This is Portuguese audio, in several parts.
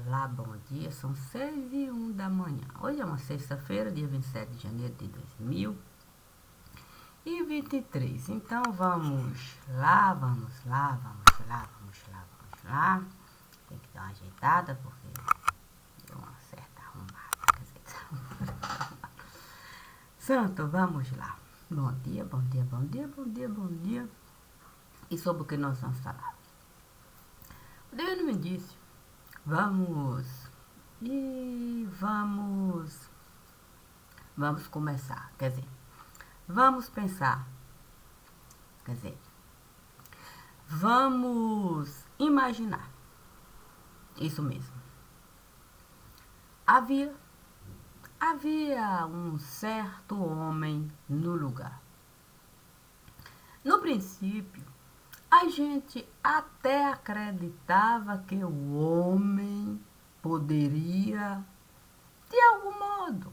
Olá, bom dia. São 6h01 da manhã. Hoje é uma sexta-feira, dia 27 de janeiro de 2023. Então vamos lá, vamos lá, vamos lá, vamos lá, vamos lá. Tem que dar uma ajeitada porque deu uma certa arrumada. Quer dizer, Santo, vamos lá. Bom dia, bom dia, bom dia, bom dia, bom dia. E sobre o que nós vamos falar? O Deus me disse. Vamos começar, quer dizer, vamos pensar, quer dizer, vamos imaginar, isso mesmo. Havia um certo homem no lugar. No princípio, a gente até acreditava que o homem poderia, de algum modo,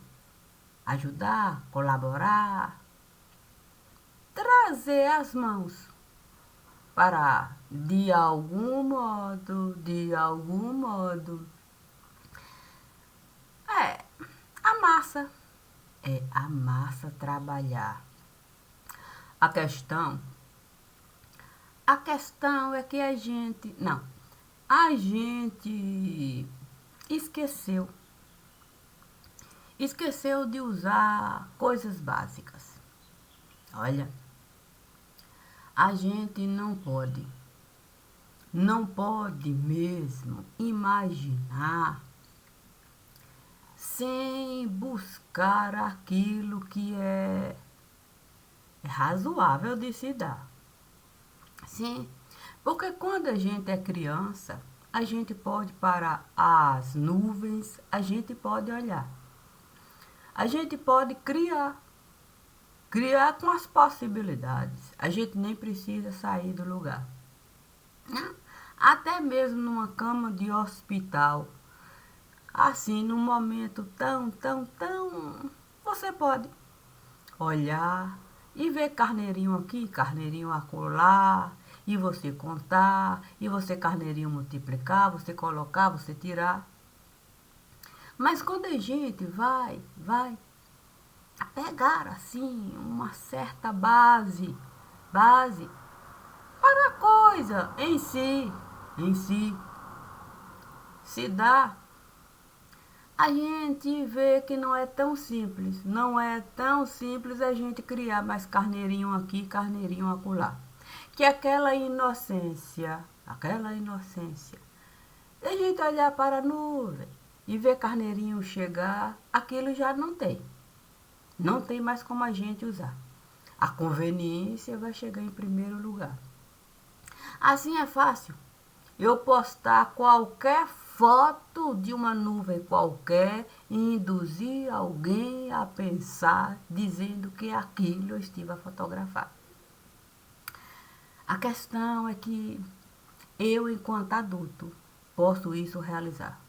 ajudar, colaborar, trazer as mãos para, de algum modo, a massa trabalhar. A questão é que a gente esqueceu de usar coisas básicas. Olha, a gente não pode mesmo imaginar sem buscar aquilo que é razoável de se dar. Sim, porque quando a gente é criança, a gente pode parar as nuvens, a gente pode olhar. A gente pode criar com as possibilidades. A gente nem precisa sair do lugar. Até mesmo numa cama de hospital, assim, num momento tão, você pode olhar e ver carneirinho aqui, carneirinho acolá, e você contar, e você carneirinho multiplicar, você colocar, você tirar. Mas quando a gente vai pegar assim uma certa base para a coisa em si se dá, a gente vê que não é tão simples a gente criar mais carneirinho aqui, carneirinho acolá. Que aquela inocência, a gente olhar para a nuvem e ver carneirinho chegar, aquilo já não tem. Não tem mais como a gente usar. A conveniência vai chegar em primeiro lugar. Assim é fácil eu postar qualquer foto de uma nuvem qualquer e induzir alguém a pensar dizendo que aquilo eu estive a fotografar. A questão é que eu, enquanto adulto, posso isso realizar.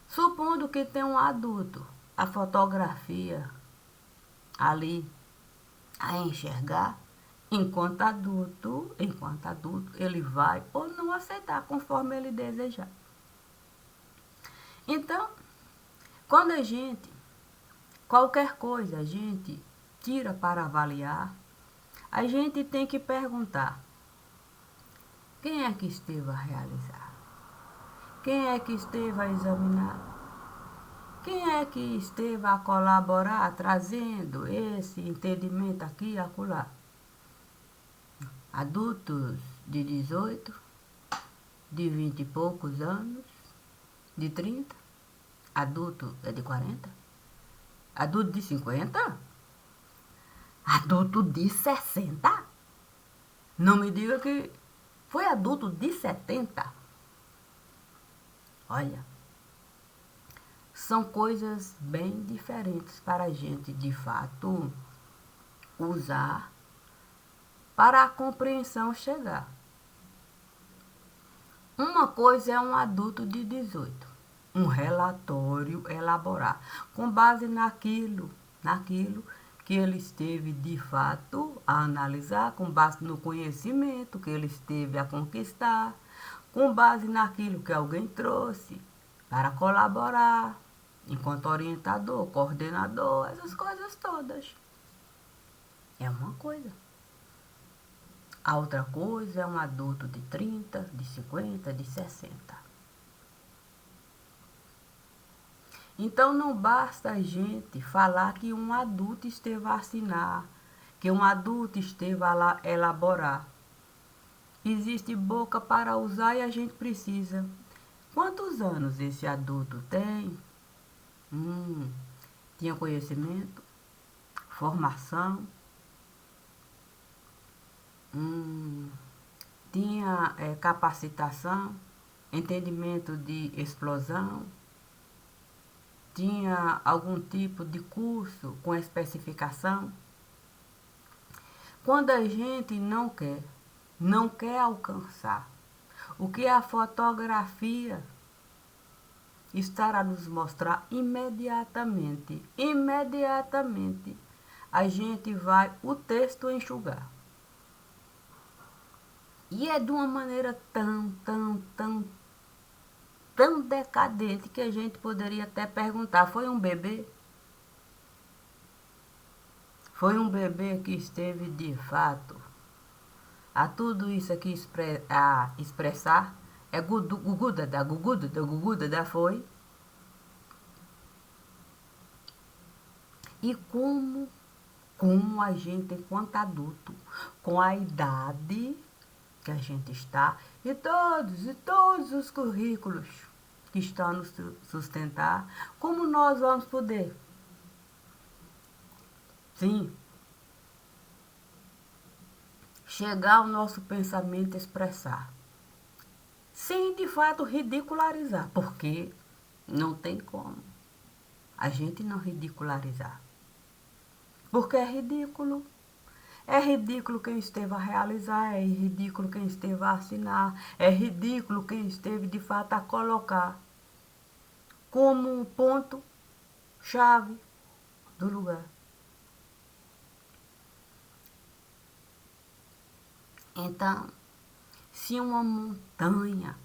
Supondo que tem um adulto, a fotografia ali a enxergar, enquanto adulto, ele vai ou não aceitar conforme ele desejar. Então, quando qualquer coisa a gente tira para avaliar, a gente tem que perguntar: quem é que esteve a realizar? Quem é que esteve a examinar? Quem é que esteve a colaborar, trazendo esse entendimento aqui e acolá? Adultos de 18, de 20 e poucos anos, de 30, adulto é de 40, adulto de 50, adulto de 60. Não me diga que foi adulto de 70. Olha, são coisas bem diferentes para a gente, de fato, usar para a compreensão chegar. Uma coisa é um adulto de 18, um relatório elaborar, com base naquilo que ele esteve de fato a analisar, com base no conhecimento que ele esteve a conquistar, com base naquilo que alguém trouxe para colaborar, enquanto orientador, coordenador, essas coisas todas. É uma coisa. A outra coisa é um adulto de 30, de 50, de 60. Então não basta a gente falar que um adulto esteve a assinar, que um adulto esteve a elaborar. Existe boca para usar e a gente precisa. Quantos anos esse adulto tem? Tinha conhecimento, formação, tinha capacitação, entendimento de explosão, tinha algum tipo de curso com especificação. Quando a gente não quer alcançar o que a fotografia estará nos mostrar imediatamente, a gente vai o texto enxugar. E é de uma maneira tão decadente que a gente poderia até perguntar, foi um bebê? Foi um bebê que esteve de fato a tudo isso aqui a expressar? É guguda, foi? E como a gente, enquanto adulto, com a idade que a gente está, e todos os currículos que estão a nos sustentar, como nós vamos poder? Sim, chegar ao nosso pensamento expressar, sem de fato ridicularizar, porque não tem como a gente não ridicularizar. Porque é ridículo. É ridículo quem esteve a realizar, é ridículo quem esteve a assinar, é ridículo quem esteve de fato a colocar como um ponto-chave do lugar. Então, se uma montanha,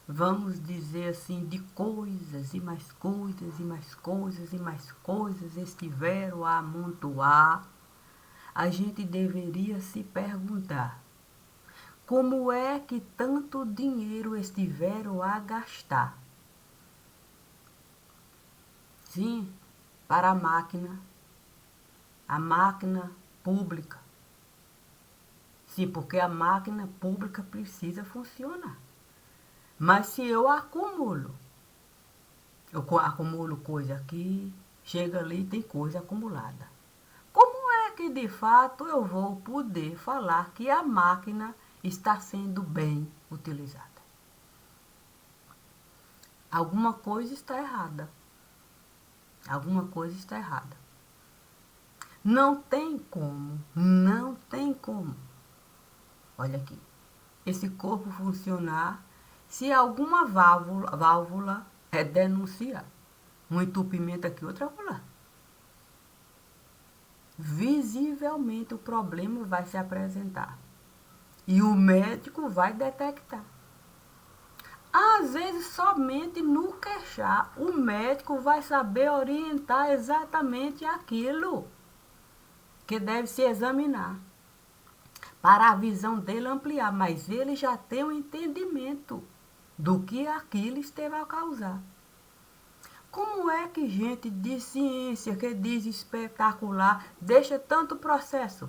vamos dizer assim, de coisas e mais coisas e mais coisas e mais coisas estiveram a amontoar, a gente deveria se perguntar: como é que tanto dinheiro estiveram a gastar? Sim, para a máquina pública. Sim, porque a máquina pública precisa funcionar. Mas se eu acumulo coisa aqui, chega ali e tem coisa acumulada. Como é que de fato eu vou poder falar que a máquina está sendo bem utilizada? Alguma coisa está errada. Alguma coisa está errada. Não tem como. Olha aqui. Esse corpo funcionar se alguma válvula é denunciar. Um entupimento aqui, outra lá. Visivelmente o problema vai se apresentar. E o médico vai detectar. Às vezes, somente no queixar, o médico vai saber orientar exatamente aquilo que deve se examinar, para a visão dele ampliar, mas ele já tem um entendimento do que aquilo esteve a causar. Como é que gente de ciência, que diz espetacular, deixa tanto processo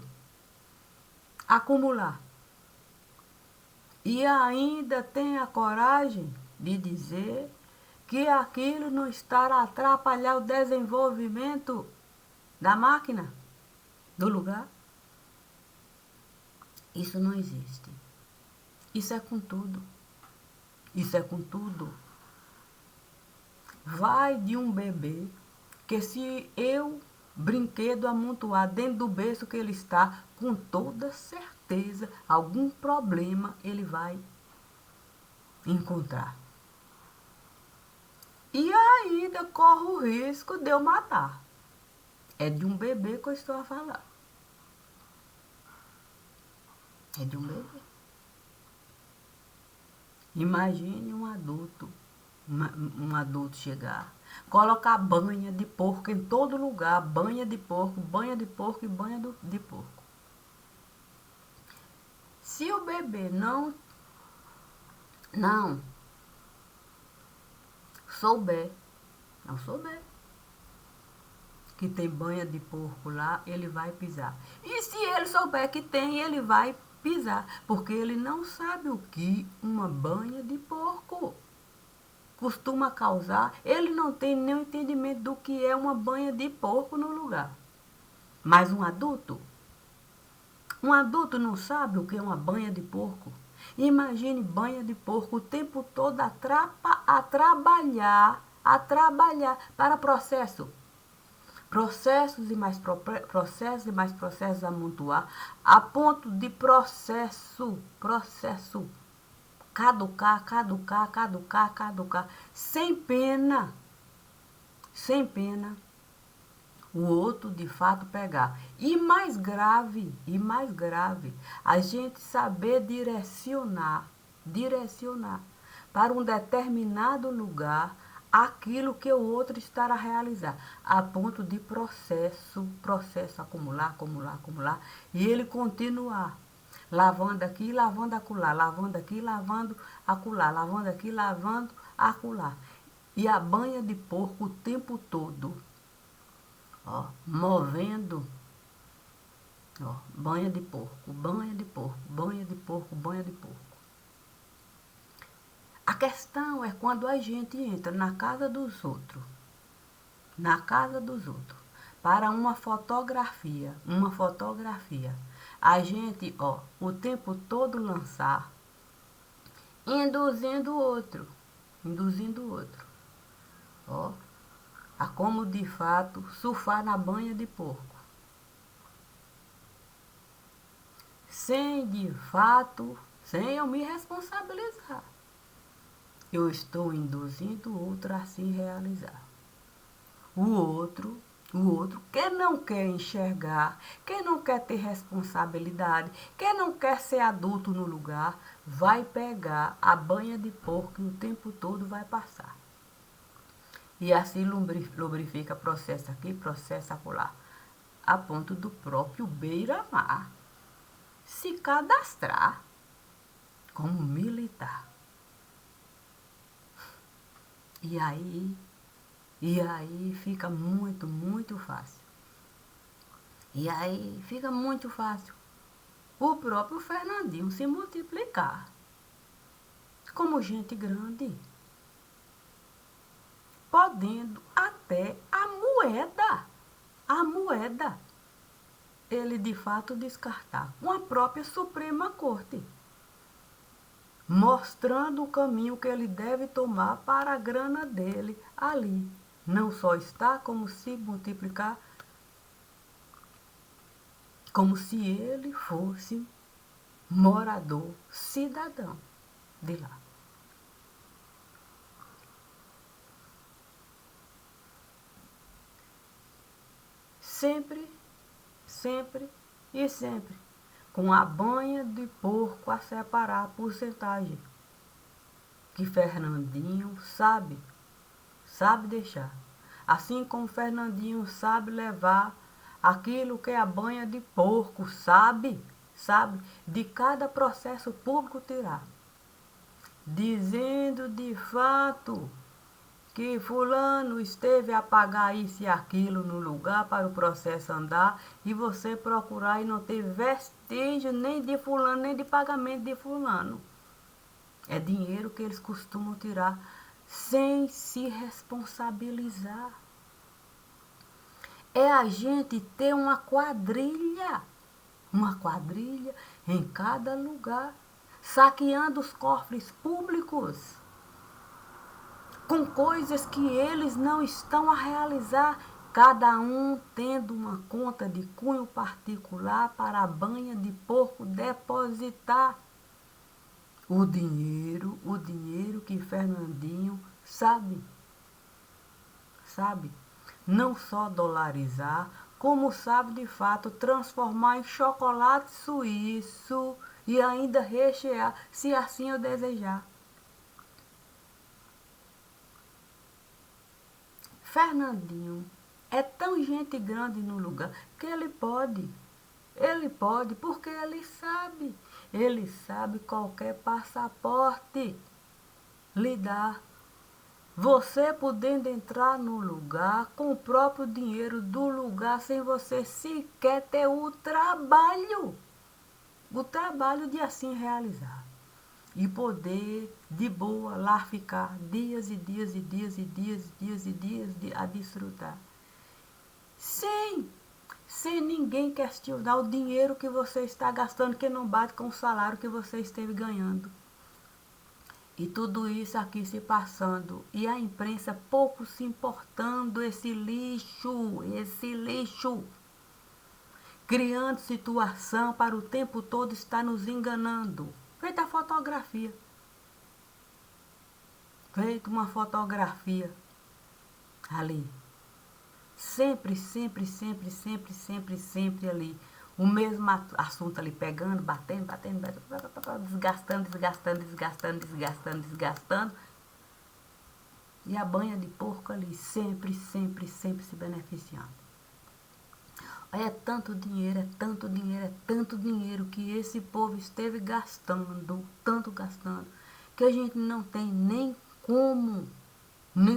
acumular? E ainda tem a coragem de dizer que aquilo não está a atrapalhar o desenvolvimento da máquina, do lugar? Isso não existe. Isso é com tudo. Isso é com tudo. Vai de um bebê que se eu brinquedo amontoar dentro do berço que ele está, com toda certeza, algum problema ele vai encontrar. E ainda corre o risco de eu matar. É de um bebê que eu estou a falar. É de um bebê. Imagine um adulto chegar, colocar banha de porco em todo lugar, banha de porco, banha de porco e banha de porco. Se o bebê não souber, não souber que tem banha de porco lá, ele vai pisar. E se ele souber que tem, ele vai pisar, porque ele não sabe o que uma banha de porco costuma causar. Ele não tem nenhum entendimento do que é uma banha de porco no lugar. Mas um adulto não sabe o que é uma banha de porco. Imagine banha de porco o tempo todo a trabalhar para processos e mais processos a amontoar, a ponto de processo caducar, sem pena, o outro de fato pegar. E mais grave, a gente saber direcionar para um determinado lugar aquilo que o outro estará a realizar, a ponto de processo acumular, e ele continuar. Lavando aqui, lavando acolá, lavando aqui, lavando acolá, lavando aqui, lavando acolá. E a banha de porco o tempo todo, ó, movendo, ó, banha de porco, banha de porco, banha de porco, banha de porco. A questão é quando a gente entra na casa dos outros, para uma fotografia, a gente, ó, o tempo todo lançar, induzindo o outro, ó, a como de fato surfar na banha de porco, sem eu me responsabilizar. Eu estou induzindo o outro a se realizar. O outro que não quer enxergar, que não quer ter responsabilidade, que não quer ser adulto no lugar, vai pegar a banha de porco e o tempo todo vai passar. E assim lubrifica, processo aqui, processo acolá, a ponto do próprio beira-mar se cadastrar como militar. E aí fica muito fácil. O próprio Fernandinho se multiplicar como gente grande, podendo até a moeda, ele de fato descartar com a própria Suprema Corte, mostrando o caminho que ele deve tomar para a grana dele ali. Não só está, como se multiplicar, como se ele fosse morador, cidadão de lá. Sempre com a banha de porco a separar a porcentagem que Fernandinho sabe deixar. Assim como Fernandinho sabe levar aquilo que a banha de porco sabe de cada processo público tirar. Dizendo de fato que fulano esteve a pagar isso e aquilo no lugar para o processo andar, e você procurar e não ter vestígio nem de fulano, nem de pagamento de fulano. É dinheiro que eles costumam tirar sem se responsabilizar. É a gente ter uma quadrilha em cada lugar, saqueando os cofres públicos com coisas que eles não estão a realizar, cada um tendo uma conta de cunho particular para a banha de porco depositar o dinheiro que Fernandinho sabe não só dolarizar, como sabe de fato transformar em chocolate suíço e ainda rechear, se assim eu desejar. Fernandinho é tão gente grande no lugar que ele pode porque ele sabe qualquer passaporte lhe dá. Você podendo entrar no lugar com o próprio dinheiro do lugar sem você sequer ter o trabalho de assim realizar. E poder, de boa, lá ficar dias e dias e dias e dias e dias e dias a desfrutar. Sem ninguém questionar o dinheiro que você está gastando, que não bate com o salário que você esteve ganhando. E tudo isso aqui se passando. E a imprensa pouco se importando, esse lixo. Criando situação para o tempo todo estar nos enganando. Feita a fotografia. Feita uma fotografia ali. Sempre ali. O mesmo assunto ali, pegando, batendo, desgastando. E a banha de porco ali, sempre se beneficiando. É tanto dinheiro que esse povo esteve gastando, que a gente não tem nem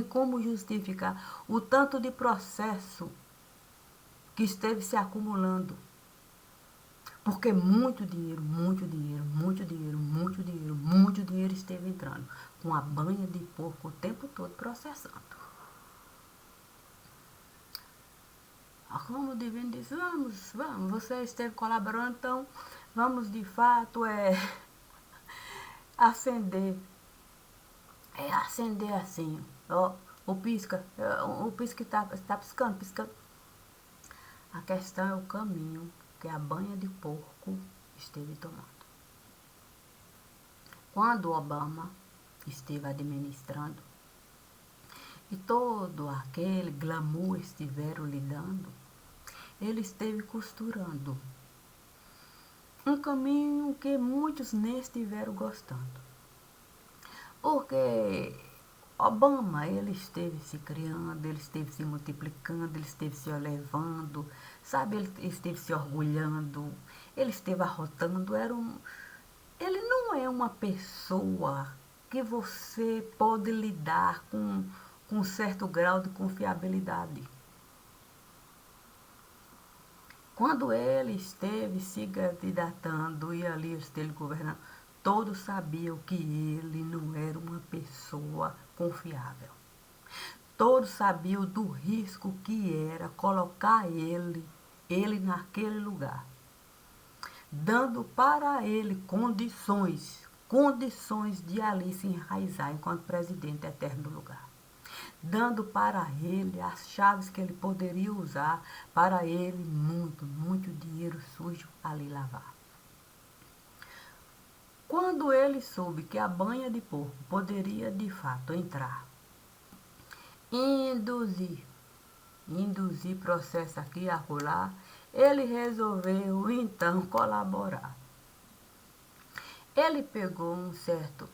como justificar o tanto de processo que esteve se acumulando. Porque muito dinheiro esteve entrando com a banha de porco o tempo todo processando. Como o divino diz, vamos, você esteve colaborando, então vamos de fato acender assim, ó, o pisca está piscando. A questão é o caminho que a banha de porco esteve tomando. Quando Obama esteve administrando e todo aquele glamour estiveram lhe dando, ele esteve costurando um caminho que muitos nem estiveram gostando. Porque Obama, ele esteve se criando, ele esteve se multiplicando, ele esteve se elevando, sabe, ele esteve se orgulhando, ele esteve arrotando, ele não é uma pessoa que você pode lidar com um certo grau de confiabilidade. Quando ele esteve se candidatando e ali esteve governando, todos sabiam que ele não era uma pessoa confiável. Todos sabiam do risco que era colocar ele naquele lugar, dando para ele condições de ali se enraizar enquanto presidente eterno do lugar, dando para ele as chaves que ele poderia usar para ele muito dinheiro sujo ali lavar. Quando ele soube que a banha de porco poderia de fato entrar, induzir processo aqui e acolá, ele resolveu então colaborar. Ele pegou um certo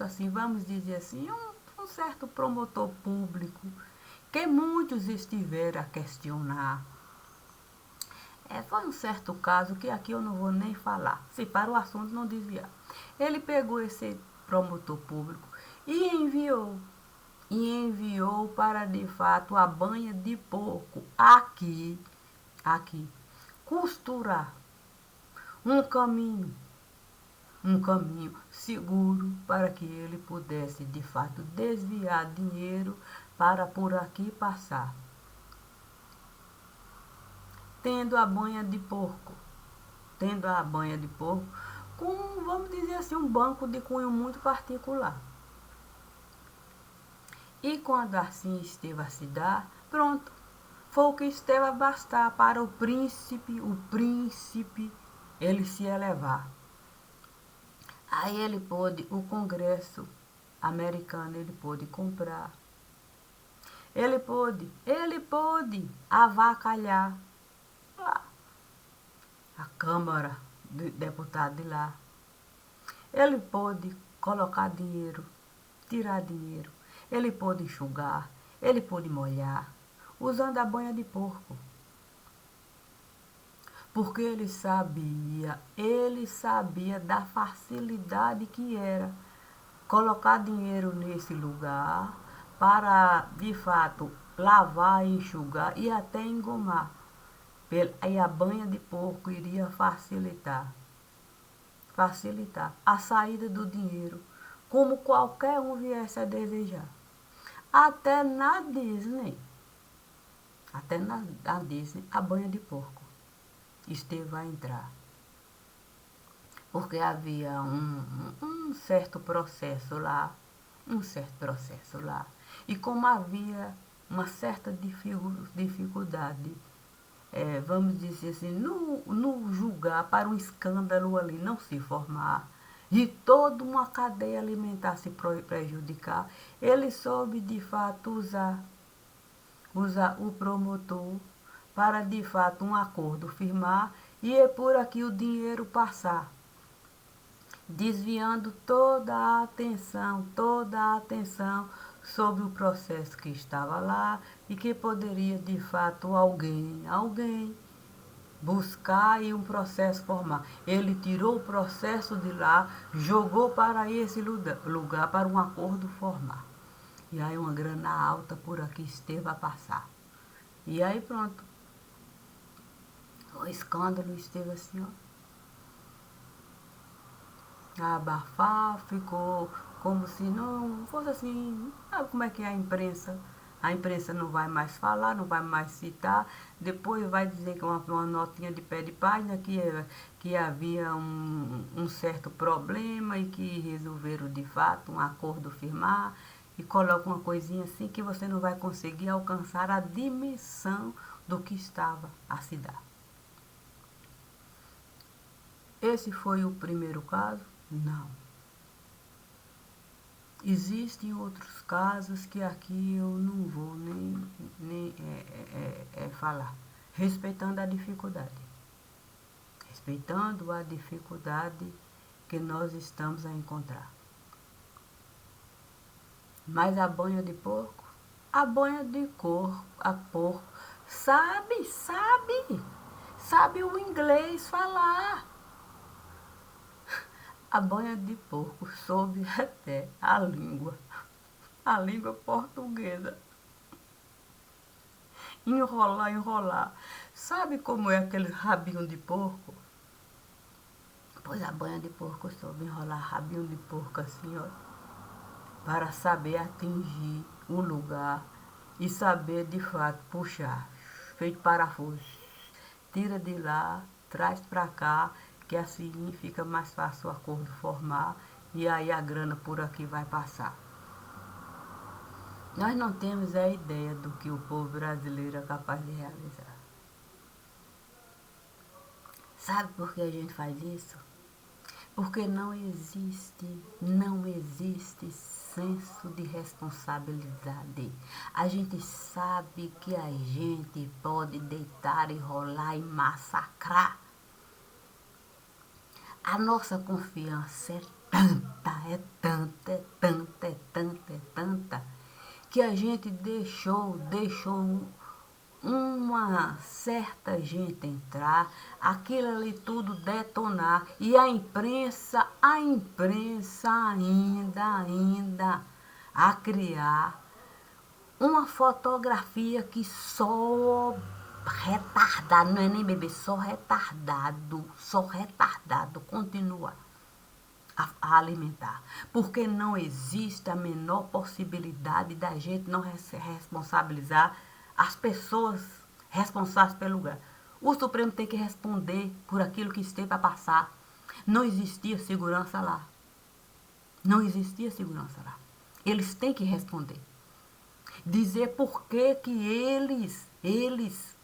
assim, vamos dizer assim, um certo promotor público, que muitos estiveram a questionar. Foi um certo caso que aqui eu não vou nem falar, se para o assunto não desviar. Ele pegou esse promotor público e enviou para, de fato, a banha de porco aqui, costurar um caminho seguro para que ele pudesse, de fato, desviar dinheiro para por aqui passar. Tendo a banha de porco, com, vamos dizer assim, um banco de cunho muito particular. E quando assim esteve a se dar, pronto, foi o que esteve a bastar para o príncipe, ele se elevar. Aí ele pôde, o Congresso americano, ele pôde comprar. Ele pôde avacalhar a Câmara de Deputados de lá. Ele pôde colocar dinheiro, tirar dinheiro. Ele pôde enxugar. ele pôde molhar usando a banha de porco. Porque ele sabia da facilidade que era colocar dinheiro nesse lugar para, de fato, lavar, enxugar e até engomar. Aí a banha de porco iria facilitar a saída do dinheiro, como qualquer um viesse a desejar. Até na Disney, na Disney, a banha de porco esteve a entrar. Porque havia um certo processo lá, E como havia uma certa dificuldade, vamos dizer assim, no julgar para um escândalo ali não se formar, e toda uma cadeia alimentar se prejudicar, ele soube de fato usar o promotor para de fato um acordo firmar e é por aqui o dinheiro passar, desviando toda a atenção sobre o processo que estava lá e que poderia de fato alguém buscar e um processo formar. Ele tirou o processo de lá, jogou para esse lugar para um acordo formar. E aí uma grana alta por aqui esteve a passar. E aí pronto. O escândalo esteve assim, ó, a abafar, ficou como se não fosse assim, sabe como é que é a imprensa? A imprensa não vai mais falar, não vai mais citar, depois vai dizer que uma notinha de pé de página que havia um certo problema e que resolveram de fato um acordo firmar e coloca uma coisinha assim que você não vai conseguir alcançar a dimensão do que estava a se dar. Esse foi o primeiro caso? Não. Existem outros casos que aqui eu não vou nem falar, respeitando a dificuldade. Respeitando a dificuldade que nós estamos a encontrar. Mas a banha de porco? A banha de porco sabe o inglês falar. A banha de porco soube até a língua portuguesa. Enrolar. Sabe como é aquele rabinho de porco? Pois a banha de porco soube enrolar rabinho de porco assim, ó, para saber atingir o lugar e saber de fato puxar, feito parafuso. Tira de lá, traz para cá, que assim fica mais fácil o acordo formar e aí a grana por aqui vai passar. Nós não temos a ideia do que o povo brasileiro é capaz de realizar. Sabe por que a gente faz isso? Porque não existe senso de responsabilidade. A gente sabe que a gente pode deitar e rolar e massacrar. A nossa confiança é tanta, que a gente deixou uma certa gente entrar, aquilo ali tudo detonar, e a imprensa ainda a criar uma fotografia que só retardado, não é nem bebê, só retardado continua a alimentar. Porque não existe a menor possibilidade da gente não responsabilizar as pessoas responsáveis pelo lugar. O Supremo tem que responder por aquilo que esteve a passar. Não existia segurança lá. Eles têm que responder. Dizer por que eles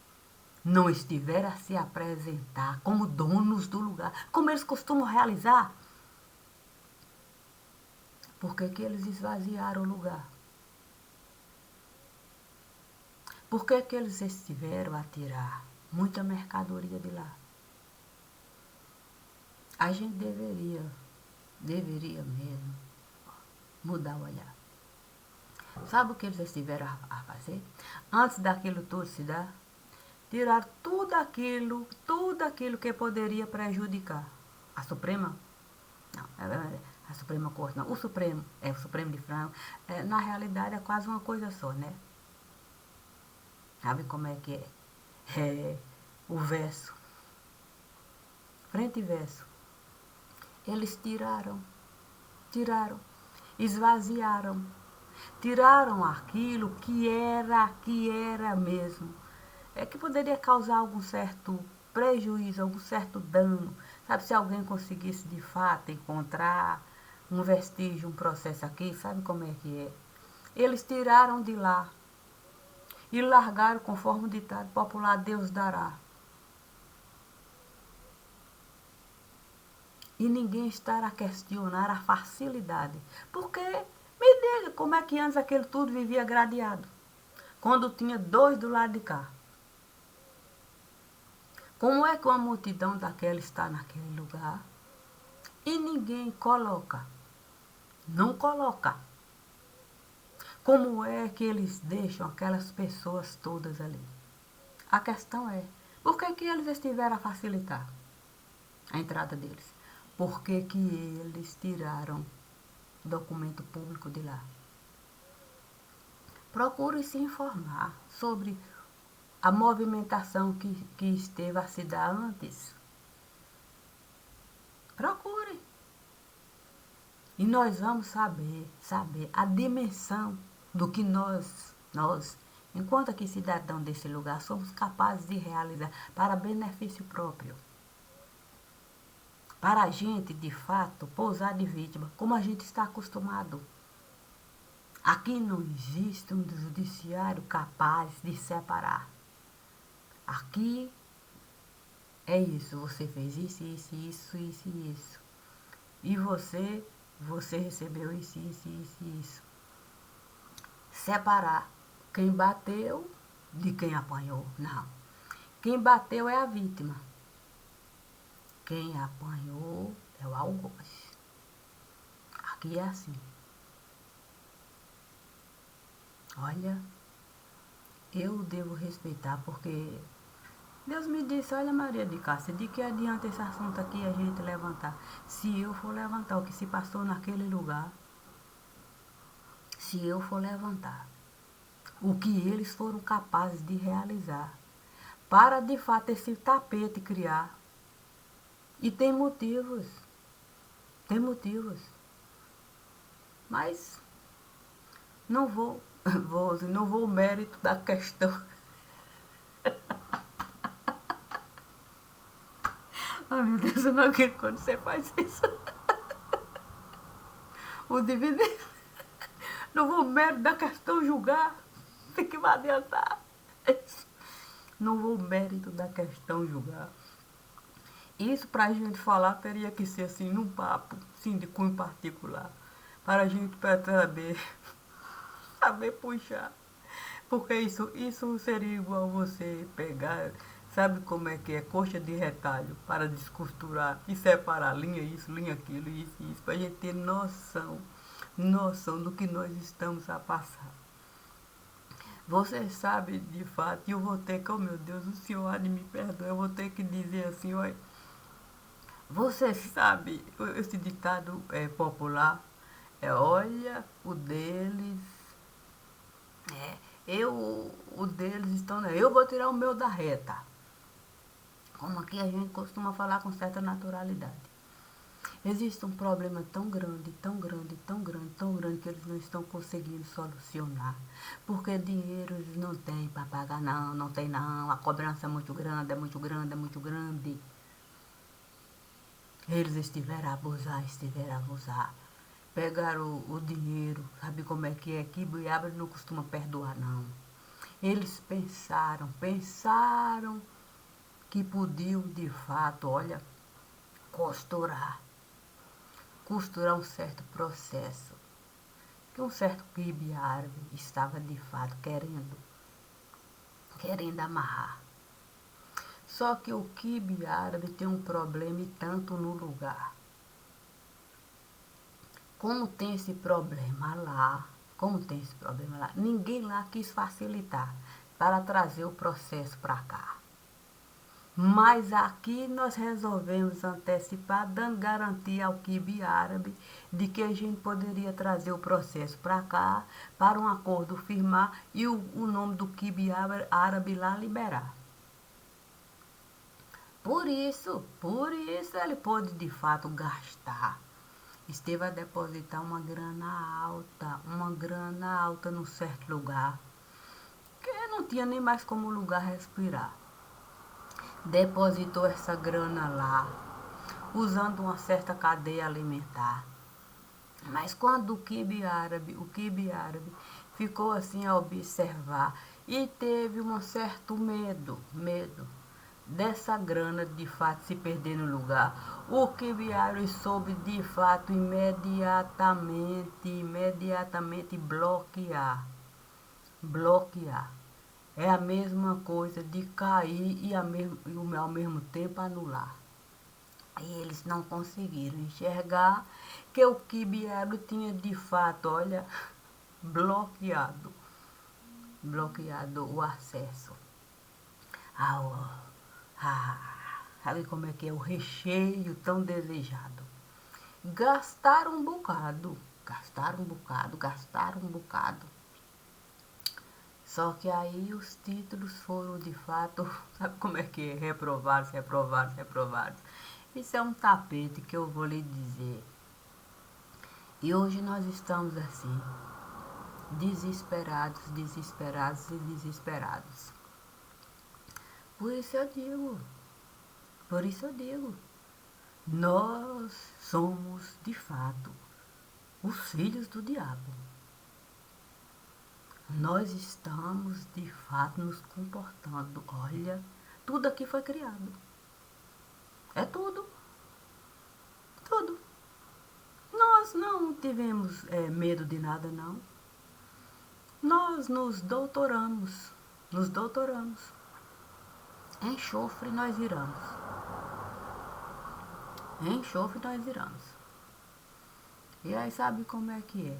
não estiveram a se apresentar como donos do lugar, como eles costumam realizar. Por que eles esvaziaram o lugar? Por que eles estiveram a tirar muita mercadoria de lá? A gente deveria mesmo mudar o olhar. Sabe o que eles estiveram a fazer? Antes daquilo tudo se dar, tirar tudo aquilo que poderia prejudicar a Suprema. Não, a Suprema Corte não. O Supremo, o Supremo de Frango, na realidade é quase uma coisa só, né? Sabe como é que é? É o verso, frente e verso. Eles tiraram, esvaziaram, tiraram aquilo que era mesmo. É que poderia causar algum certo prejuízo, algum certo dano. Sabe, se alguém conseguisse de fato encontrar um vestígio, um processo aqui, sabe como é que é? Eles tiraram de lá e largaram conforme o ditado popular, Deus dará. E ninguém estará a questionar a facilidade. Porque, me diga, como é que antes aquele tudo vivia gradeado? Quando tinha dois do lado de cá. Como é que uma multidão daquela está naquele lugar e ninguém coloca? Não coloca. Como é que eles deixam aquelas pessoas todas ali? A questão é, por que eles estiveram a facilitar a entrada deles? Por que eles tiraram documento público de lá? Procure se informar sobre a movimentação que esteve a se dar antes. Procure. E nós vamos saber a dimensão do que nós, enquanto aqui cidadão desse lugar, somos capazes de realizar para benefício próprio. Para a gente, de fato, pousar de vítima, como a gente está acostumado. Aqui não existe um judiciário capaz de separar. Aqui é isso, você fez isso, isso, isso, isso e isso. E você recebeu isso, isso, isso e isso. Separar quem bateu de quem apanhou, não. Quem bateu é a vítima. Quem apanhou é o algoz. Aqui é assim. Olha, eu devo respeitar porque Deus me disse, olha Maria de Cássia, de que adianta esse assunto aqui a gente levantar? Se eu for levantar o que se passou naquele lugar, se eu for levantar o que eles foram capazes de realizar, para de fato esse tapete criar. E tem motivos, tem motivos. Mas não vou, não vou ao mérito da questão. Ai meu Deus, eu não acredito quando você faz isso. O dividendo. Não vou ao mérito da questão julgar. O que vai adiantar? Não vou ao mérito da questão julgar. Isso para a gente falar teria que ser assim, num papo, sim, de cunho particular. Para a gente saber puxar. Porque isso seria igual você pegar, sabe como é que é? Coxa de retalho para descosturar e separar linha isso, linha aquilo, isso e isso. Para a gente ter noção do que nós estamos a passar. Você sabe de fato, e eu vou ter que, oh meu Deus, o senhor há de me perdoar, eu vou ter que dizer assim, olha, você sabe, esse ditado popular, olha, o deles, o deles estão, eu vou tirar o meu da reta. Como aqui a gente costuma falar com certa naturalidade. Existe um problema tão grande, tão grande, tão grande, tão grande que eles não estão conseguindo solucionar. Porque dinheiro eles não têm para pagar, não tem não. A cobrança é muito grande, é muito grande, é muito grande. Eles estiveram a abusar. Pegaram o dinheiro, sabe como é que é? Que Buiaba não costuma perdoar, não. Eles pensaram que podiam, de fato, olha, costurar um certo processo. Que um certo quibe árabe estava, de fato, querendo amarrar. Só que o quibe árabe tem um problema e tanto no lugar. Como tem esse problema lá, como tem esse problema lá, ninguém lá quis facilitar para trazer o processo para cá. Mas aqui nós resolvemos antecipar, dando garantia ao quibe árabe de que a gente poderia trazer o processo para cá, para um acordo firmar e o nome do quibe árabe lá liberar. Por isso ele pôde de fato gastar. Esteve a depositar uma grana alta num certo lugar, que não tinha nem mais como o lugar respirar. Depositou essa grana lá, usando uma certa cadeia alimentar. Mas quando o quibe árabe ficou assim a observar e teve um certo medo dessa grana de fato se perder no lugar, o quibe árabe soube de fato imediatamente bloquear. É a mesma coisa de cair e ao mesmo tempo anular. E eles não conseguiram enxergar que o quibe árabe tinha de fato, olha, bloqueado o acesso ao, sabe como é que é, o recheio tão desejado. Gastaram um bocado. Só que aí os títulos foram de fato, sabe como é que é? Reprovados. Isso é um tapete que eu vou lhe dizer. E hoje nós estamos assim, desesperados. Por isso eu digo, nós somos de fato os filhos do diabo. Nós estamos de fato nos comportando. Olha, tudo aqui foi criado. É tudo. Nós não tivemos medo de nada, não. Nós nos doutoramos. Enxofre nós viramos. E aí sabe como é que é?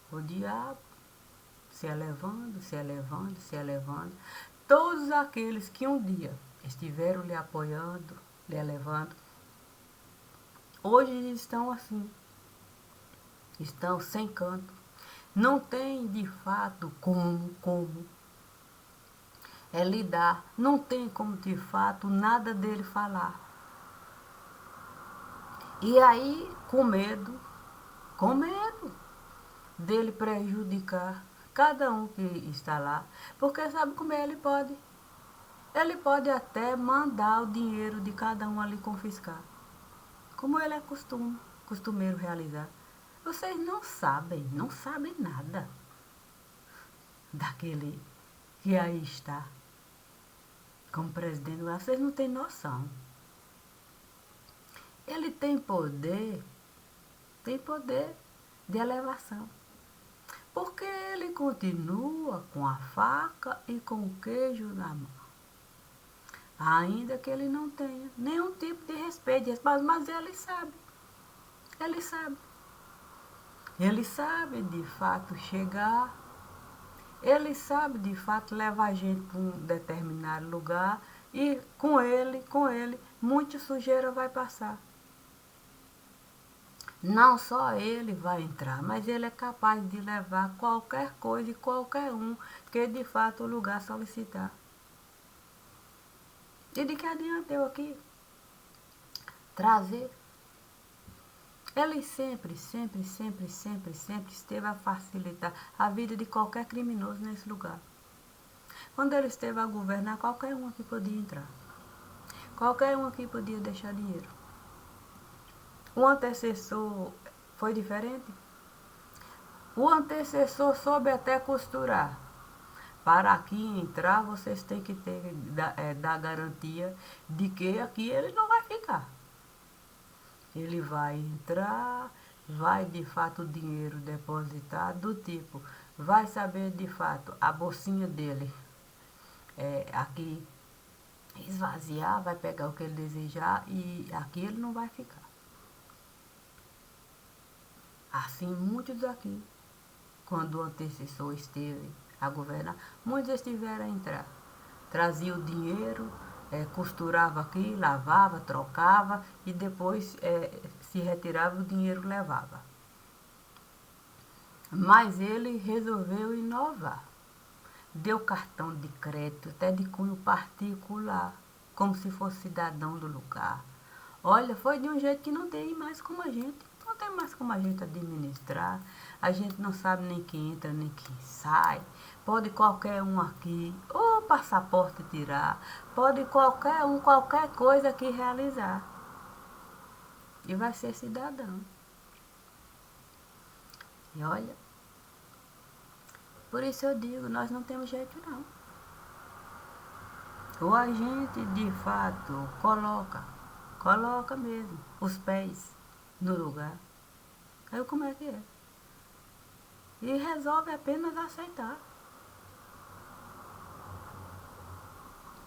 O diabo se elevando. Todos aqueles que um dia estiveram lhe apoiando, lhe elevando, hoje estão assim, estão sem canto. Não tem de fato como lidar, não tem como de fato nada dele falar. E aí, com medo dele prejudicar cada um que está lá, porque sabe como ele pode? Ele pode até mandar o dinheiro de cada um ali confiscar, como ele é costumeiro realizar. Vocês não sabem nada daquele que aí está como presidente. Vocês não têm noção. Ele tem poder de elevação. Porque ele continua com a faca e com o queijo na mão. Ainda que ele não tenha nenhum tipo de respeito, mas ele sabe. Ele sabe de fato chegar, ele sabe de fato levar a gente para um determinado lugar e com ele, muita sujeira vai passar. Não só ele vai entrar, mas ele é capaz de levar qualquer coisa e qualquer um que de fato o lugar solicitar. E de que adianta eu aqui trazer? Ele sempre esteve a facilitar a vida de qualquer criminoso nesse lugar. Quando ele esteve a governar, qualquer um aqui podia entrar. Qualquer um aqui podia deixar dinheiro. O antecessor foi diferente? O antecessor soube até costurar. Para aqui entrar, vocês têm que dar garantia de que aqui ele não vai ficar. Ele vai entrar, vai de fato o dinheiro depositar, do tipo, vai saber de fato a bolsinha dele aqui esvaziar, vai pegar o que ele desejar e aqui ele não vai ficar. Assim muitos aqui quando o antecessor esteve a governar, muitos estiveram a entrar. Trazia o dinheiro, costurava aqui, lavava, trocava e depois se retirava, o dinheiro levava. Mas ele resolveu inovar. Deu cartão de crédito, até de cunho particular, como se fosse cidadão do lugar. Olha, foi de um jeito que não tem mais como a gente. Não tem mais como a gente administrar. A gente não sabe nem quem entra, nem quem sai. Pode qualquer um aqui, ou passaporte tirar. Pode qualquer um, qualquer coisa aqui realizar. E vai ser cidadão. E olha, por isso eu digo, nós não temos jeito não. Ou a gente de fato coloca mesmo os pés no lugar. Aí como é que é? E resolve apenas aceitar.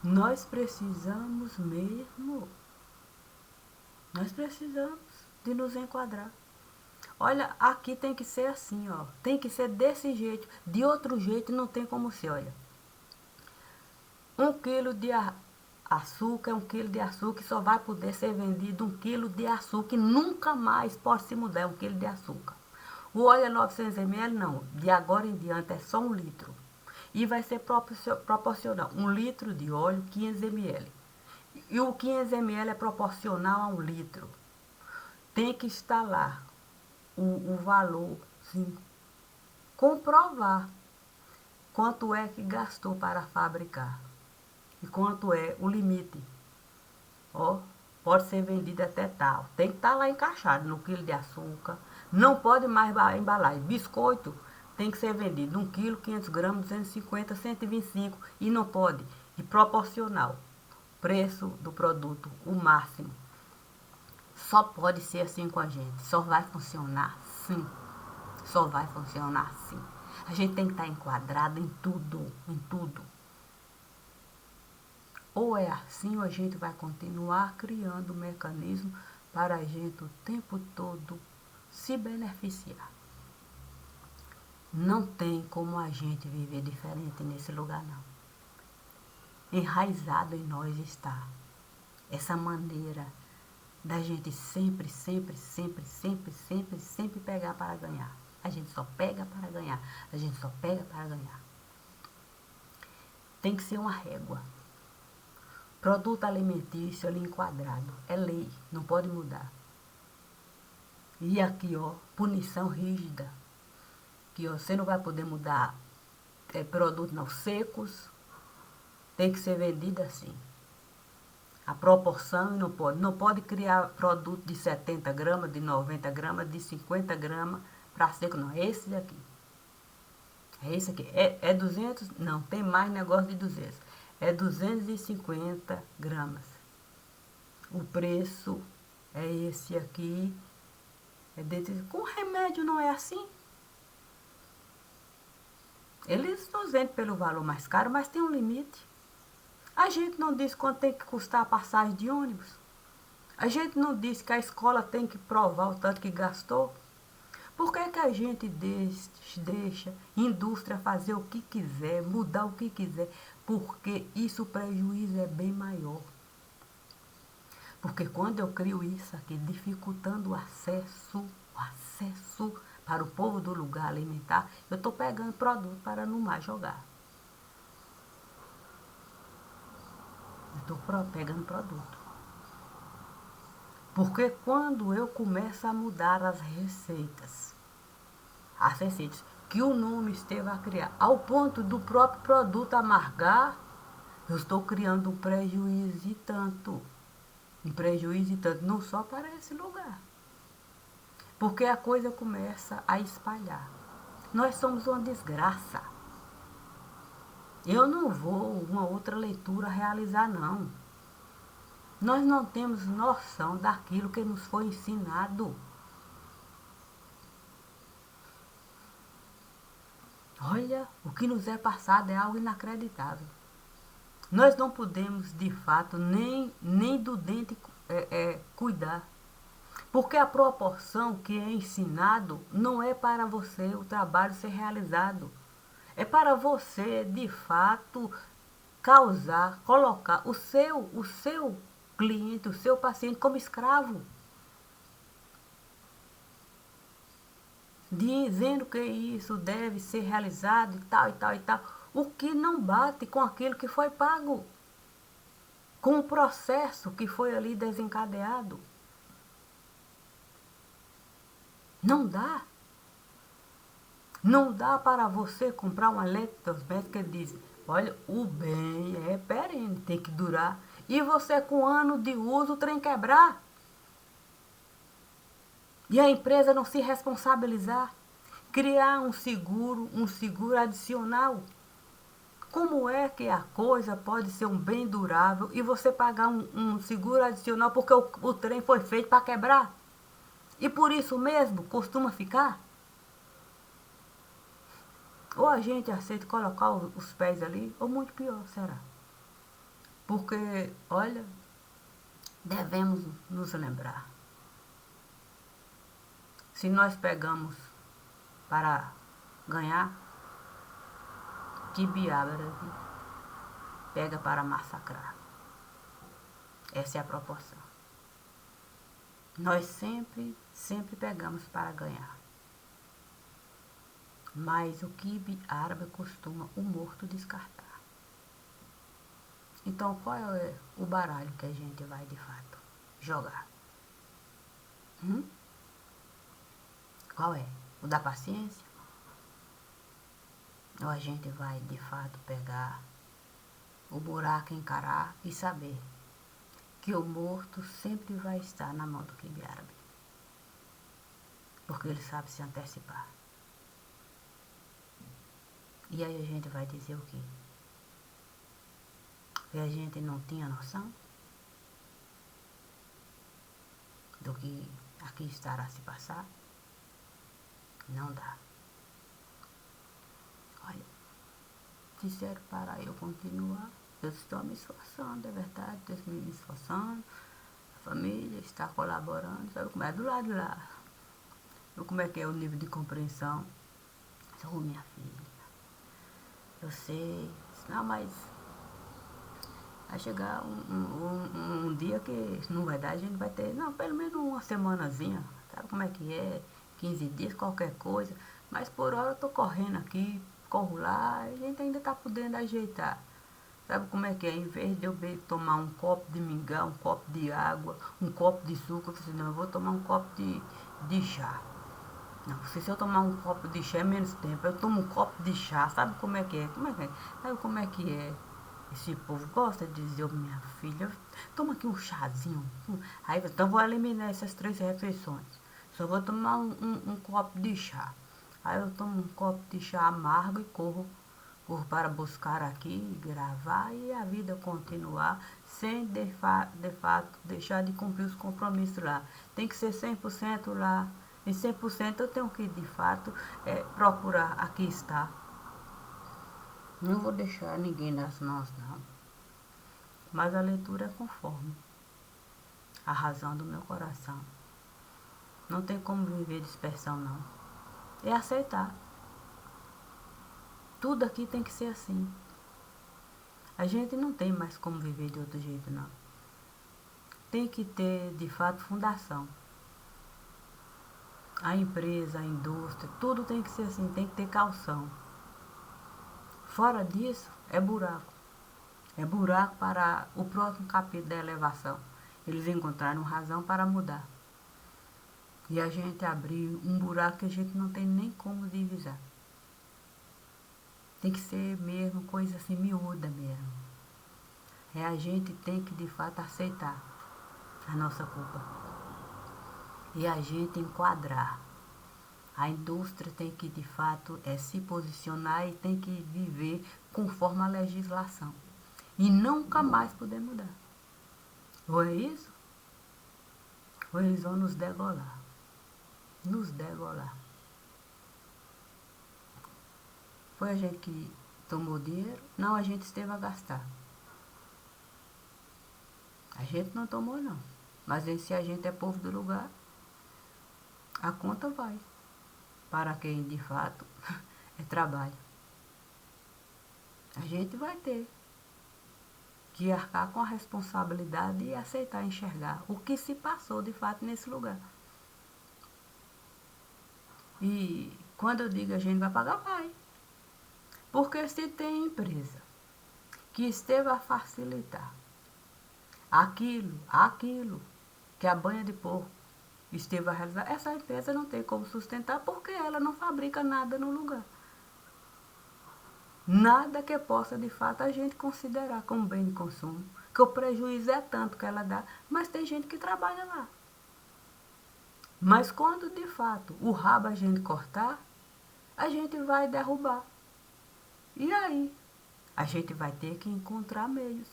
Nós precisamos mesmo. Nós precisamos de nos enquadrar. Olha, aqui tem que ser assim, ó. Tem que ser desse jeito. De outro jeito não tem como ser, olha. 1 quilo de açúcar é 1 quilo de açúcar e só vai poder ser vendido 1 quilo de açúcar e nunca mais pode se mudar 1 quilo de açúcar. O óleo é 900 ml, não. De agora em diante é só 1 litro. E vai ser proporcional. 1 litro de óleo, 500 ml. E o 500 ml é proporcional a 1 litro. Tem que estar lá o valor, sim. Comprovar quanto é que gastou para fabricar. E quanto é o limite. Ó, pode ser vendido até tal. Tem que estar lá encaixado no quilo de açúcar. Não pode mais embalar. Biscoito tem que ser vendido 1 quilo, 500 gramas, 250, 125. E não pode. E proporcional. Preço do produto, o máximo. Só pode ser assim com a gente. Só vai funcionar sim. Só vai funcionar sim. A gente tem que estar enquadrado em tudo. Em tudo. Ou é assim ou a gente vai continuar criando mecanismo para a gente o tempo todo se beneficiar. Não tem como a gente viver diferente nesse lugar, não. Enraizado em nós está essa maneira da gente sempre pegar para ganhar. A gente só pega para ganhar. A gente só pega para ganhar. Tem que ser uma régua. Produto alimentício ali enquadrado. É lei, não pode mudar. E aqui, ó, punição rígida. Que ó, você não vai poder mudar produtos não secos. Tem que ser vendido assim. A proporção não pode. Não pode criar produto de 70 gramas, de 90 gramas, de 50 gramas para seco, não. É esse daqui. É esse aqui. É 200? Não, tem mais negócio de 200. É 250 gramas. O preço é esse aqui. Com remédio não é assim. Eles nos vendem pelo valor mais caro, mas tem um limite. A gente não diz quanto tem que custar a passagem de ônibus. A gente não diz que a escola tem que provar o tanto que gastou. Por que a gente deixa a indústria fazer o que quiser, mudar o que quiser? Porque isso o prejuízo é bem maior. Porque quando eu crio isso aqui, dificultando o acesso para o povo do lugar alimentar, eu estou pegando produto para não mais jogar. Eu estou pegando produto. Porque quando eu começo a mudar as receitas que o nome esteve a criar, ao ponto do próprio produto amargar, eu estou criando um prejuízo e tanto. Um prejuízo e tanto, não só para esse lugar. Porque a coisa começa a espalhar. Nós somos uma desgraça. Eu não vou uma outra leitura realizar, não. Nós não temos noção daquilo que nos foi ensinado. Olha, o que nos é passado é algo inacreditável. Nós não podemos, de fato, nem do dente cuidar. Porque a proporção que é ensinado não é para você o trabalho ser realizado. É para você, de fato, causar, colocar o seu cliente, o seu paciente como escravo. Dizendo que isso deve ser realizado e tal e tal e tal. O que não bate com aquilo que foi pago. Com o processo que foi ali desencadeado. Não dá. Não dá para você comprar uma eletrodoméstico que diz, olha, o bem é perene, tem que durar. E você com ano de uso, o trem quebrar. E a empresa não se responsabilizar. Criar um seguro adicional. Como é que a coisa pode ser um bem durável e você pagar um seguro adicional porque o trem foi feito para quebrar? E por isso mesmo costuma ficar? Ou a gente aceita colocar os pés ali, ou muito pior, será? Porque, olha, devemos nos lembrar. Se nós pegamos para ganhar, que biabra pega para massacrar. Essa é a proporção. Nós sempre pegamos para ganhar. Mas o quibe árabe costuma o morto descartar. Então, qual é o baralho que a gente vai, de fato, jogar? Qual é? O da paciência? Ou a gente vai, de fato, pegar o buraco, encarar e saber que o morto sempre vai estar na mão do quibe árabe? Porque ele sabe se antecipar. E aí a gente vai dizer o quê? Que a gente não tinha noção do que aqui estará a se passar? Não dá. Olha, disseram para eu continuar. Eu estou me esforçando, é verdade, estou me esforçando. A família está colaborando, sabe como é? Do lado de lá. Sabe como é que é o nível de compreensão? Sou minha filha. Eu sei. Não, mas vai chegar um dia que não vai dar, a gente vai ter, não, pelo menos uma semanazinha, sabe como é que é? 15 dias, qualquer coisa. Mas por hora eu tô correndo aqui, corro lá, e a gente ainda tá podendo ajeitar. Sabe como é que é? Em vez de eu tomar um copo de mingau, um copo de água, um copo de suco, eu falei, não, eu vou tomar um copo de chá. Não, se eu tomar um copo de chá é menos tempo, eu tomo um copo de chá, sabe como é que é? Como é que é? Sabe como é que é? Esse povo gosta de dizer, oh, minha filha, toma aqui um chazinho. Aí, então vou eliminar essas 3 refeições. Só vou tomar um copo de chá. Aí eu tomo um copo de chá amargo e corro para buscar aqui, gravar e a vida continuar sem de fato deixar de cumprir os compromissos lá. Tem que ser 100% lá. Em 100% eu tenho que de fato procurar aqui estar. Não vou deixar ninguém nas mãos, não. Mas a leitura é conforme a razão do meu coração. Não tem como viver dispersão, não. É aceitar. Tudo aqui tem que ser assim. A gente não tem mais como viver de outro jeito, não. Tem que ter, de fato, fundação. A empresa, a indústria, tudo tem que ser assim, tem que ter calção. Fora disso, é buraco. É buraco para o próximo capítulo da elevação. Eles encontraram razão para mudar. E a gente abriu um buraco que a gente não tem nem como divisar. Tem que ser mesmo coisa assim miúda mesmo. A gente tem que de fato aceitar a nossa culpa. E a gente enquadrar. A indústria tem que de fato se posicionar e tem que viver conforme a legislação. E nunca mais poder mudar. Ou é isso, ou eles vão nos degolar. Nos degolar. Foi a gente que tomou dinheiro? Não, a gente esteve a gastar. A gente não tomou, não. Mas se a gente é povo do lugar, a conta vai para quem de fato é trabalho. A gente vai ter que arcar com a responsabilidade e aceitar enxergar o que se passou de fato nesse lugar. E quando eu digo a gente vai pagar, vai. Porque se tem empresa que esteve a facilitar aquilo que a banha de porco esteve a realizar, essa empresa não tem como sustentar porque ela não fabrica nada no lugar. Nada que possa de fato a gente considerar como bem de consumo. Que o prejuízo é tanto que ela dá, mas tem gente que trabalha lá. Mas quando de fato o rabo a gente cortar, a gente vai derrubar. E aí? A gente vai ter que encontrar meios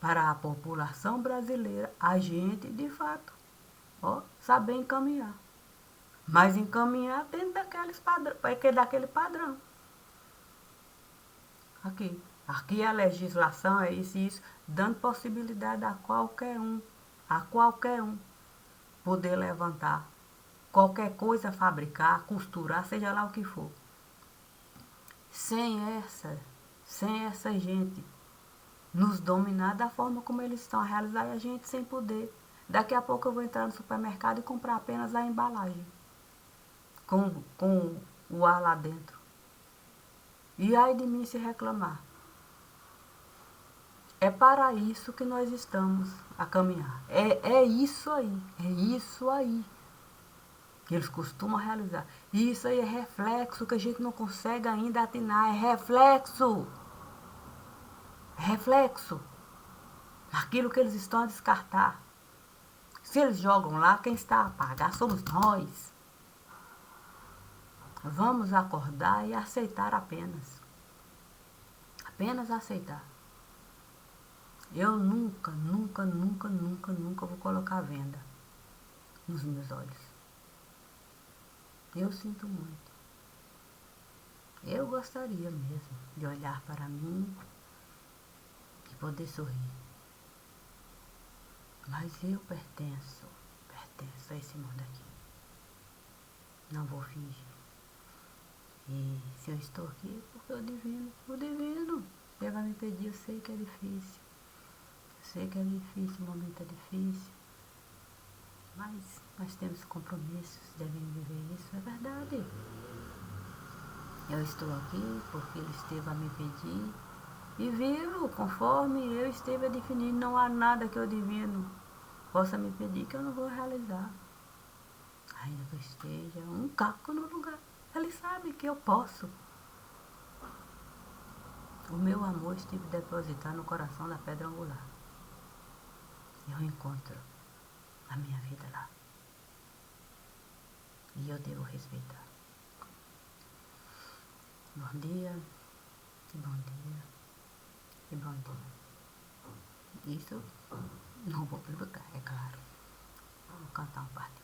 para a população brasileira, a gente de fato, saber encaminhar. Mas encaminhar dentro daquele padrão. Aqui a legislação é isso, dando possibilidade a qualquer um poder levantar qualquer coisa, fabricar, costurar, seja lá o que for. Sem essa gente nos dominar da forma como eles estão a realizar e a gente sem poder. Daqui a pouco eu vou entrar no supermercado e comprar apenas a embalagem com o ar lá dentro. E aí de mim se reclamar. É para isso que nós estamos a caminhar. É isso aí que eles costumam realizar. E isso aí é reflexo que a gente não consegue ainda atinar. É reflexo. Reflexo. Aquilo que eles estão a descartar. Se eles jogam lá, quem está a pagar somos nós. Vamos acordar e aceitar apenas. Apenas aceitar. Eu nunca vou colocar venda nos meus olhos. Eu sinto muito. Eu gostaria mesmo de olhar para mim e poder sorrir. Mas eu pertenço a esse mundo aqui. Não vou fingir. E se eu estou aqui, porque o divino, ele vai me pedir, eu sei que é difícil. Eu sei que é difícil, o momento é difícil. Mas nós temos compromissos, devemos viver isso, é verdade. Eu estou aqui porque ele esteve a me pedir e vivo conforme eu esteve a definir. Não há nada que o divino possa me pedir que eu não vou realizar. Ainda que eu esteja um caco no lugar, ele sabe que eu posso. O meu amor esteve depositado no coração da pedra angular. Eu encontro a minha vida lá. E eu devo respeitar. Bom dia, e bom dia, e bom dia. Isso não vou publicar, é claro. Vou cantar um parte.